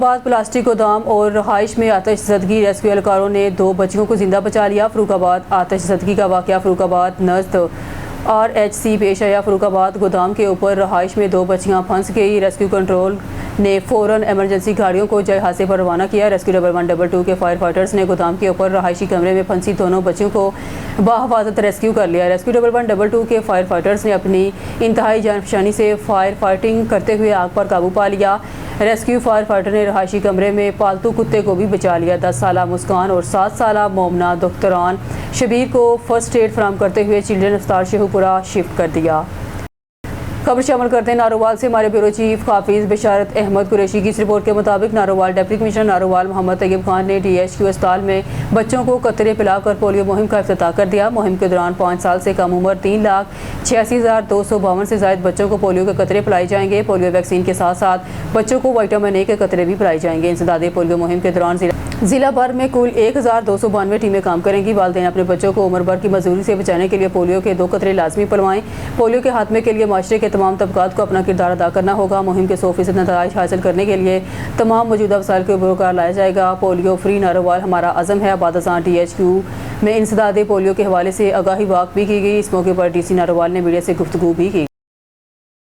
بعد پلاسٹک گودام اور رہائش میں آتش زدگی، ریسکیو اہلکاروں نے 2 بچیوں کو زندہ بچا لیا۔ فروخ آباد آتش زدگی کا واقعہ فروخ آباد نزد RHC پیش آیا۔ فروخ آباد گودام کے اوپر رہائش میں 2 بچیاں پھنس گئی۔ ریسکیو کنٹرول نے فوراً ایمرجنسی گاڑیوں کو جائے حادثے پر روانہ کیا۔ ریسکیو 1122 کے فائر فائٹرز نے گودام کے اوپر رہائشی کمرے میں پھنسی دونوں بچیوں کو بحفاظت ریسکیو کر لیا۔ ریسکیو 1122 کے فائر فائٹرز نے اپنی انتہائی جان فشانی سے فائر فائٹنگ کرتے ہوئے آگ پر قابو پا لیا۔ ریسکیو فائر فائٹر نے رہائشی کمرے میں پالتو کتے کو بھی بچا لیا۔ 10 سالہ مسکان اور 7 سالہ مومنہ دختران شبیر کو فرسٹ ایڈ فراہم کرتے ہوئے چلڈرن اسپتال شیخو پورہ شفٹ کر دیا۔ خبر شامل کرتے ہیں ناروال سے ہمارے بیورو چیف حافظ بشارت احمد قریشی کی اس رپورٹ کے مطابق ناروال ڈپٹی کمشنر ناروال محمد طیب خان نے DHQ اسپتال میں بچوں کو قطرے پلا کر پولیو مہم کا افتتاح کر دیا۔ مہم کے دوران 5 سال سے کم عمر 3,86,252 سے زائد بچوں کو پولیو کے قطرے پلائے جائیں گے۔ پولیو ویکسین کے ساتھ ساتھ بچوں کو وٹامن A کے قطرے بھی پلائے جائیں گے۔ انسداد پولیو مہم کے دوران ضلع بھر میں کل 1,292 ٹیمیں کام کریں گی۔ والدین اپنے بچوں کو عمر بھر کی معذوری سے بچانے کے لیے پولیو کے 2 قطرے لازمی پلوائیں۔ پولیو کے خاتمے کے لیے معاشرے کے تمام طبقات کو اپنا کردار ادا کرنا ہوگا۔ مہم کے 100% نتائج حاصل کرنے کے لیے تمام موجودہ وسائل کو بروکار لایا جائے گا۔ پولیو فری ناروال ہمارا عزم ہے۔ بعد ازاں DHQ میں انسداد پولیو کے حوالے سے آگاہی واک بھی کی گئی۔ اس موقع پر DC ناروال نے میڈیا سے گفتگو بھی کی۔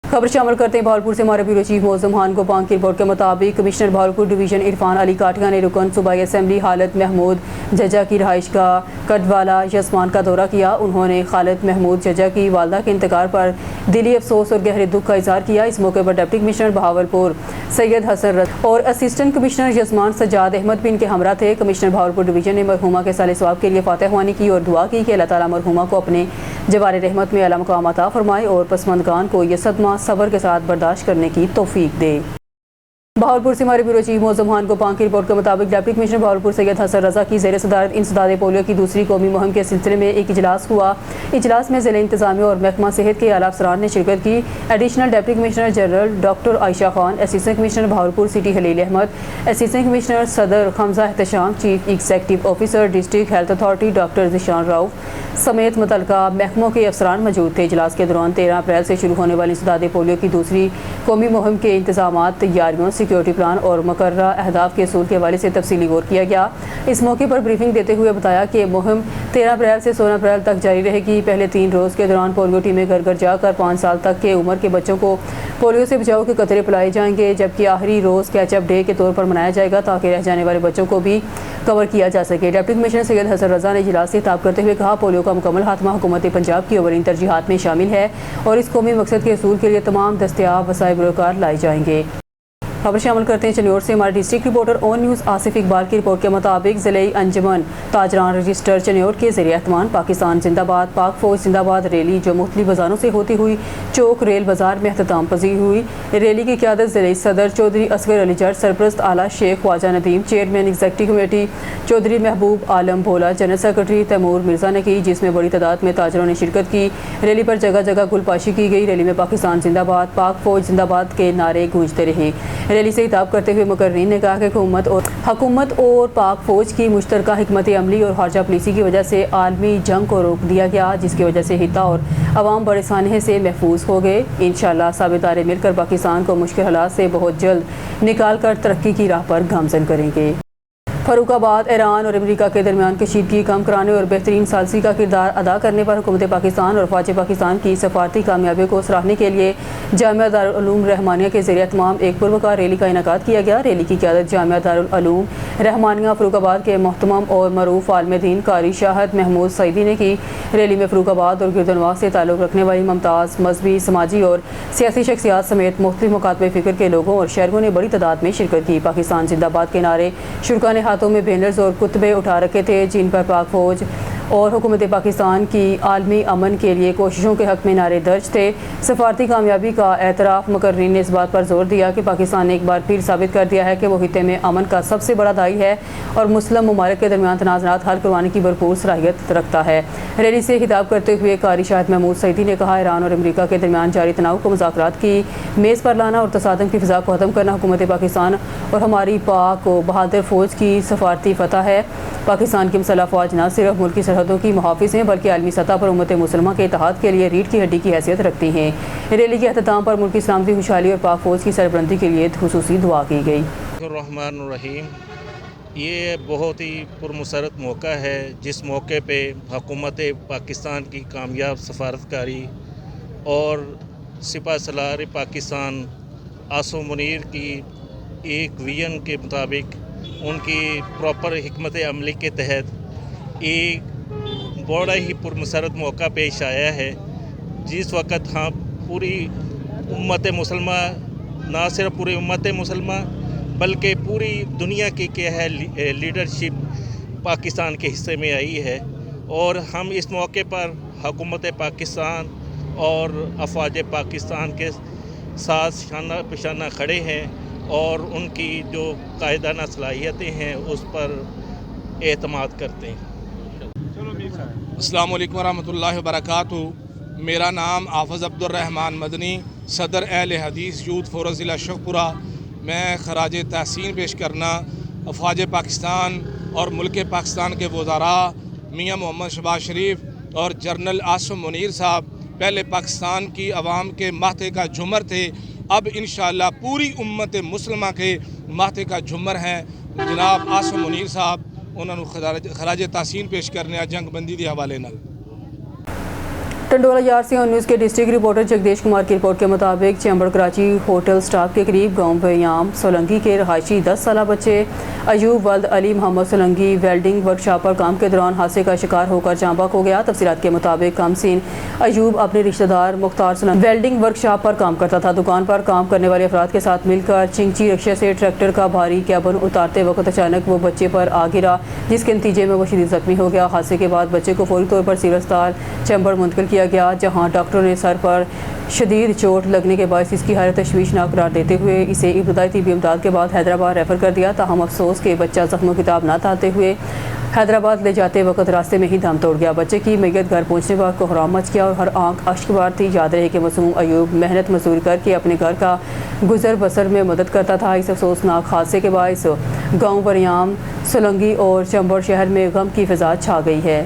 خبر شامل کرتے ہیں بہاولپور سے ہمارے بیورو چیف موزم خان گوپان کی رپورٹ کے مطابق کمشنر بہاولپور ڈویژن عرفان علی کاٹیا نے رکن صوبائی اسمبلی خالد محمود ججا کی رہائش گاہ کڈوالا یسمان کا دورہ کیا۔ انہوں نے خالد محمود ججا کی والدہ کے انتقال پر دلی افسوس اور گہرے دکھ کا اظہار کیا۔ اس موقع پر ڈپٹی کمشنر بہاولپور سید حسن رضا اور اسسٹنٹ کمشنر یزمان سجاد احمد بھی ان کے ہمراہ تھے۔ کمشنر بہاولپور ڈویژن نے مرحومہ کے سال ثواب کے لیے فاتح خوانی کی اور دعا کی کہ اللہ تعالیٰ مرحومہ کو اپنے جوار رحمت میں اعلیٰ مقام عطا فرمائے اور پسماندگان کو یہ صدمہ صبر کے ساتھ برداشت کرنے کی توفیق دے۔ بہاولپور سے ہمارے بیورو چیف موزم خان گوپان کی رپورٹ کے مطابق ڈپٹی کمشنر بہاولپور سید حسن رضا کی زیر صدارت انسداد پولیو کی دوسری قومی مہم کے سلسلے میں ایک اجلاس ہوا۔ اجلاس میں ضلع انتظامیہ اور محکمہ صحت کے اعلیٰ افسران نے شرکت کی۔ Additional deputy commissioner general doctor Aisha Khan, assistant commissioner Bahawalpur city Khalil Ahmed, assistant commissioner Sadar Hamza Ehtisham, chief executive officer district health authority doctor Zeeshan Rauf سمیت متعلقہ محکموں کے افسران موجود تھے۔ اجلاس کے دوران 13 اپریل سے شروع ہونے والی انسداد پولیو کی دوسری قومی مہم کے انتظامات، تیاریوں، سیکیورٹی پلان اور مقررہ اہداف کے اصول کے حوالے سے تفصیلی غور کیا گیا۔ اس موقع پر بریفنگ دیتے ہوئے بتایا کہ مہم 13 اپریل سے 16 اپریل تک جاری رہے گی۔ پہلے 3 روز کے دوران پولیو ٹیمیں گھر گھر جا کر 5 سال تک کے عمر کے بچوں کو پولیو سے بچاؤ کے قطرے پلائے جائیں گے، جبکہ آخری روز کیچ اپ ڈے کے طور پر منایا جائے گا تاکہ رہ جانے والے بچوں کو بھی کور کیا جا سکے۔ ڈپٹی کمشنر سید حسن رضا نے اجلاس سے خطاب کرتے ہوئے کہا، پولیو کا مکمل خاتمہ حکومت پنجاب کی اولین ترجیحات میں شامل ہے اور اس قومی مقصد کے حصول کے لیے تمام دستیاب وسائل بروکار لائے جائیں گے۔ خبر شامل کرتے ہیں چنیور سے ہمارے ڈسٹرکٹ رپورٹر اون نیوز آصف اقبال کی رپورٹ کے مطابق ضلعی انجمن تاجران رجسٹر چنیور کے زیر اہتمام پاکستان زندہ باد پاک فوج زندہ باد ریلی جو مختلف بازاروں سے ہوتی ہوئی چوک ریل بازار میں اختتام پذیر ہوئی۔ ریلی کی قیادت ضلعی صدر چودھری اصغر علی جٹ، سرپرست اعلیٰ Sheikh Khawaja Nadeem, chairman executive committee Chaudhry Mehboob Alam بھولا، جنرل سیکرٹری تیمور مرزا نے کی، جس میں بڑی تعداد میں تاجروں نے شرکت کی۔ ریلی پر جگہ جگہ گل پاشی کی گئی۔ ریلی میں پاکستان زندہ باد پاک فوج زندہ باد کے نعرے گونجتے رہے۔ ریلی سے خطاب کرتے ہوئے مقررین نے کہا کہ حکومت اور پاک فوج کی مشترکہ حکمت عملی اور خارجہ پالیسی کی وجہ سے عالمی جنگ کو روک دیا گیا، جس کی وجہ سے خطہ اور عوام بڑے سانحے سے محفوظ ہو گئے۔ انشاءاللہ سب ادارے مل کر پاکستان کو مشکل حالات سے بہت جلد نکال کر ترقی کی راہ پر گامزن کریں گے۔ فروخ آباد ایران اور امریکہ کے درمیان کشیدگی کم کرانے اور بہترین ثالثی کا کردار ادا کرنے پر حکومت پاکستان اور فوج پاکستان کی سفارتی کامیابی کو سراہنے کے لیے جامعہ دارالعلوم رحمانیہ کے زیر اہتمام ایک پروکار ریلی کا انعقاد کیا گیا۔ ریلی کی قیادت جامعہ دارالعلوم رحمانیہ فروخ آباد کے محترم اور معروف عالم دین قاری شاہد محمود سعیدی نے کی۔ ریلی میں فروخ آباد اور گردنواغ سے تعلق رکھنے والی ممتاز مذہبی، سماجی اور سیاسی شخصیات سمیت مختلف مکاتب فکر کے لوگوں اور شہریوں نے بڑی تعداد میں شرکت کی۔ پاکستان زندہ باد کے نعرے شرکاء نے ہاتھوں میں بینرز اور کتبے اٹھا رکھے تھے، جن پر پاک فوج اور حکومت پاکستان کی عالمی امن کے لیے کوششوں کے حق میں نعرے درج تھے۔ سفارتی کامیابی کا اعتراف مقررین نے اس بات پر زور دیا کہ پاکستان نے ایک بار پھر ثابت کر دیا ہے کہ وہ خطے میں امن کا سب سے بڑا داعی ہے اور مسلم ممالک کے درمیان تنازعات حل کروانے کی بھرپور صلاحیت رکھتا ہے۔ ریلی سے خطاب کرتے ہوئے قاری شاہد محمود سعیدی نے کہا، ایران اور امریکہ کے درمیان جاری تناؤ کو مذاکرات کی میز پر لانا اور تصادم کی فضا کو ختم کرنا حکومت پاکستان اور ہماری پاک و بہادر فوج کی سفارتی فتح ہے۔ پاکستان کی مسلح افواج نہ صرف ملک کی سرحدوں کی محافظ ہیں بلکہ عالمی سطح پر امت مسلمہ کے اتحاد کے لیے ریڑھ کی ہڈی کی حیثیت رکھتی ہیں۔ ریلی کے اختتام پر ملک کی سلامتی، خوشحالی اور پاک فوج کی سربلندی کے لیے خصوصی دعا کی گئی۔ الرحمن الرحیم، یہ بہت ہی پرمسرت موقع ہے جس موقع پہ حکومت پاکستان کی کامیاب سفارتکاری اور سپہ سالار پاکستان آصف منیر کی ایک ویژن کے مطابق ان کی پراپر حکمت عملی کے تحت ایک بڑا ہی پرمسرت موقع پیش آیا ہے، جس وقت ہم پوری امت مسلمہ، نہ صرف پوری امت مسلمہ بلکہ پوری دنیا کی کیا ہے لیڈرشپ پاکستان کے حصے میں آئی ہے، اور ہم اس موقع پر حکومت پاکستان اور افواج پاکستان کے ساتھ شانہ بشانہ کھڑے ہیں اور ان کی جو قائدانہ صلاحیتیں ہیں اس پر اعتماد کرتے ہیں۔ السلام علیکم ورحمۃ اللہ وبرکاتہ۔ میرا نام حافظ عبد الرحمن مدنی، صدر اہل حدیث یوتھ فورس ضلع شیخپورہ۔ میں خراج تحسین پیش کرنا افواج پاکستان اور ملک پاکستان کے وزراء میاں محمد شہباز شریف اور جنرل آصف منیر صاحب پہلے پاکستان کی عوام کے ماتھے کا جھومر تھے، اب انشاءاللہ پوری امت مسلمہ کے ماتھے کا جھومر ہیں۔ جناب آصف منیر صاحب انہوں نے خراج تحسین پیش کرنے جنگ بندی کے حوالے نال۔ ٹنڈولا یار سے نیوز کے ڈسٹرکٹ رپورٹر جگدیش کمار کی رپورٹ کے مطابق چیمبر کراچی ہوٹل سٹاف کے قریب گاؤں بیام سولنگی کے رہائشی 10 سالہ بچے ایوب ولد علی محمد سولنگی ویلڈنگ ورکشاپ پر کام کے دوران حادثے کا شکار ہو کر جاں بحق ہو گیا۔ تفصیلات کے مطابق کامسین ایوب اپنے رشتہ دار مختار سولنگی ویلڈنگ ورکشاپ پر کام کرتا تھا۔ دکان پر کام کرنے والے افراد کے ساتھ مل کر چنگچی رکشے سے ٹریکٹر کا بھاری کیبن اتارتے وقت اچانک وہ بچے پر آ گرا، جس کے نتیجے میں وہ شدید زخمی ہو گیا۔ حادثے کے بعد بچے کو فوری طور پر سول اسپتال چیمبر منتقل کیا گیا، جہاں ڈاکٹروں نے سر پر شدید چوٹ لگنے کے باعث اس کی حالت تشویشناک قرار دیتے ہوئے اسے ابتدائی طبی امداد کے بعد حیدرآباد ریفر کر دیا۔ تاہم افسوس کہ بچہ زخموں کی تاب نہ تھاتے ہوئے حیدرآباد لے جاتے وقت راستے میں ہی دم توڑ گیا۔ بچے کی میت گھر پہنچنے پر کوہرام مچ گیا اور ہر آنکھ اشک بار تھی۔ یاد رہے کہ معصوم ایوب محنت مزدوری کر کے اپنے گھر کا گزر بسر میں مدد کرتا تھا۔ اس افسوسناک حادثے کے باعث گاؤں بریام سولنگی اور چمبر شہر میں غم کی فضا چھا گئی ہے۔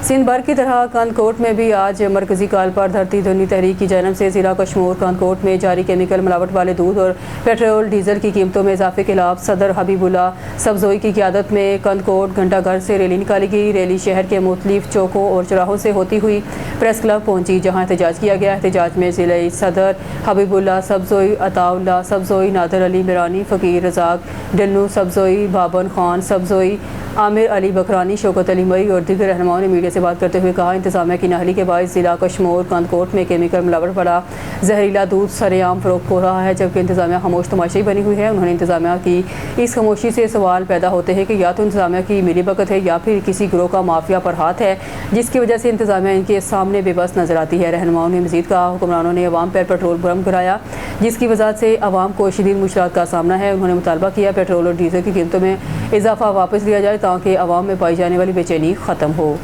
سندھ بھر کی طرح کندکوٹ میں بھی آج مرکزی کال پر دھرتی دھرنی تحریک کی جانب سے ضلع کشمور کندکوٹ میں جاری کیمیکل ملاوٹ والے دودھ اور پیٹرول ڈیزل کی قیمتوں میں اضافے کے خلاف صدر حبیب اللہ سبزوئی کی قیادت میں کندکوٹ گھنٹہ گھر سے ریلی نکالی گئی۔ ریلی شہر کے مختلف چوکوں اور چوراہوں سے ہوتی ہوئی پریس کلب پہنچی، جہاں احتجاج کیا گیا۔ احتجاج میں ضلع صدر حبیب اللہ سبزوئی، عطا اللہ سبزوئی، نادر علی میرانی، فقیر رزاق ڈنو سبزوئی، بابن خان سبزوئی، عامر علی بکرانی، شوکت علی مئی اور دیگر رہنماؤں نے میڈیا سے بات کرتے ہوئے کہا انتظامیہ کی نااہلی کے باعث ضلع کشمور کندکوٹ میں کیمیکل ملاوٹ والا زہریلا دودھ سرے عام فروخت ہو رہا ہے، جبکہ انتظامیہ خاموش تماشائی بنی ہوئی ہے۔ انہوں نے انتظامیہ کی اس خاموشی سے سوال پیدا ہوتے ہیں کہ یا تو انتظامیہ کی ملی بھگت ہے یا پھر کسی گروہ کا مافیا پر ہاتھ ہے، جس کی وجہ سے انتظامیہ ان کے سامنے بے بس نظر آتی ہے۔ رہنماؤں نے مزید کہا حکمرانوں نے عوام پر پیٹرول برہم کرایا، جس کی وجہ سے عوام کو شدید مشکلات کا سامنا ہے۔ انہوں نے مطالبہ کیا پیٹرول اور ڈیزل کی قیمتوں میں اضافہ واپس لیا جائے تاکہ عوام میں پائی جانے والی بے چینی ختم ہو۔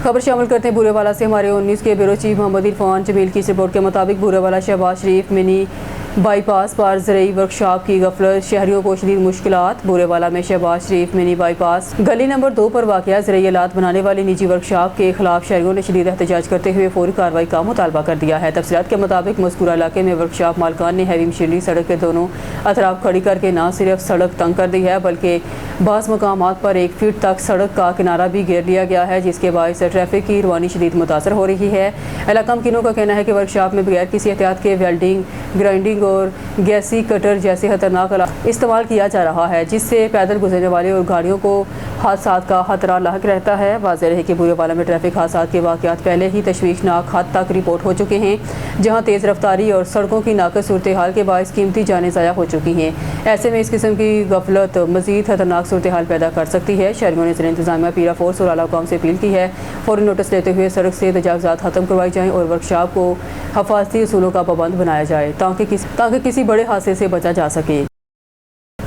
خبر شامل کرتے ہیں بورے والا سے۔ ہمارے 19 کے بیورو چیف محمد عرفان جمیل کی رپورٹ کے مطابق بورے والا شہباز شریف منی بائی پاس پر زرعی ورکشاپ کی غفلت، شہریوں کو شدید مشکلات۔ بورے والا میں شہباز شریف منی بائی پاس گلی نمبر 2 پر واقع زرعی آلات بنانے والی نجی ورکشاپ کے خلاف شہریوں نے شدید احتجاج کرتے ہوئے فوری کارروائی کا مطالبہ کر دیا ہے۔ تفصیلات کے مطابق مذکورہ علاقے میں ورکشاپ مالکان نے ہیوی مشینری سڑک کے دونوں اطراف کھڑی کر کے نہ صرف سڑک تنگ کر دی ہے بلکہ بعض مقامات پر 1 فٹ تک سڑک کا کنارہ بھی گھیر لیا گیا ہے، جس کے باعث ٹریفک کی روانی شدید متاثر ہو رہی ہے۔ علاقہ مکینوں کا کہنا ہے کہ ورکشاپ میں بغیر کسی احتیاط کے ویلڈنگ، گرائنڈنگ اور گیسی کٹر جیسے خطرناک آلات استعمال کیا جا رہا ہے، جس سے پیدل گزرنے والے اور گاڑیوں کو حادثات کا خطرہ لاحق رہتا ہے۔ واضح رہے کہ بورے والا میں ٹریفک حادثات کے واقعات پہلے ہی تشویشناک حد تک رپورٹ ہو چکے ہیں، جہاں تیز رفتاری اور سڑکوں کی ناقص صورتحال کے باعث قیمتی جانیں ضائع ہو چکی ہیں۔ ایسے میں اس قسم کی غفلت مزید خطرناک صورتحال پیدا کر سکتی ہے۔ شہریوں نے ضلع انتظامیہ پیرا فورس اور اعلیٰ حکام سے اپیل کی ہے فوری نوٹس لیتے ہوئے سڑک سے تجاوزات ختم کروائی جائیں اور ورکشاپ کو حفاظتی اصولوں کا پابند بنایا جائے تاکہ کسی بڑے حادثے سے بچا جا سکے۔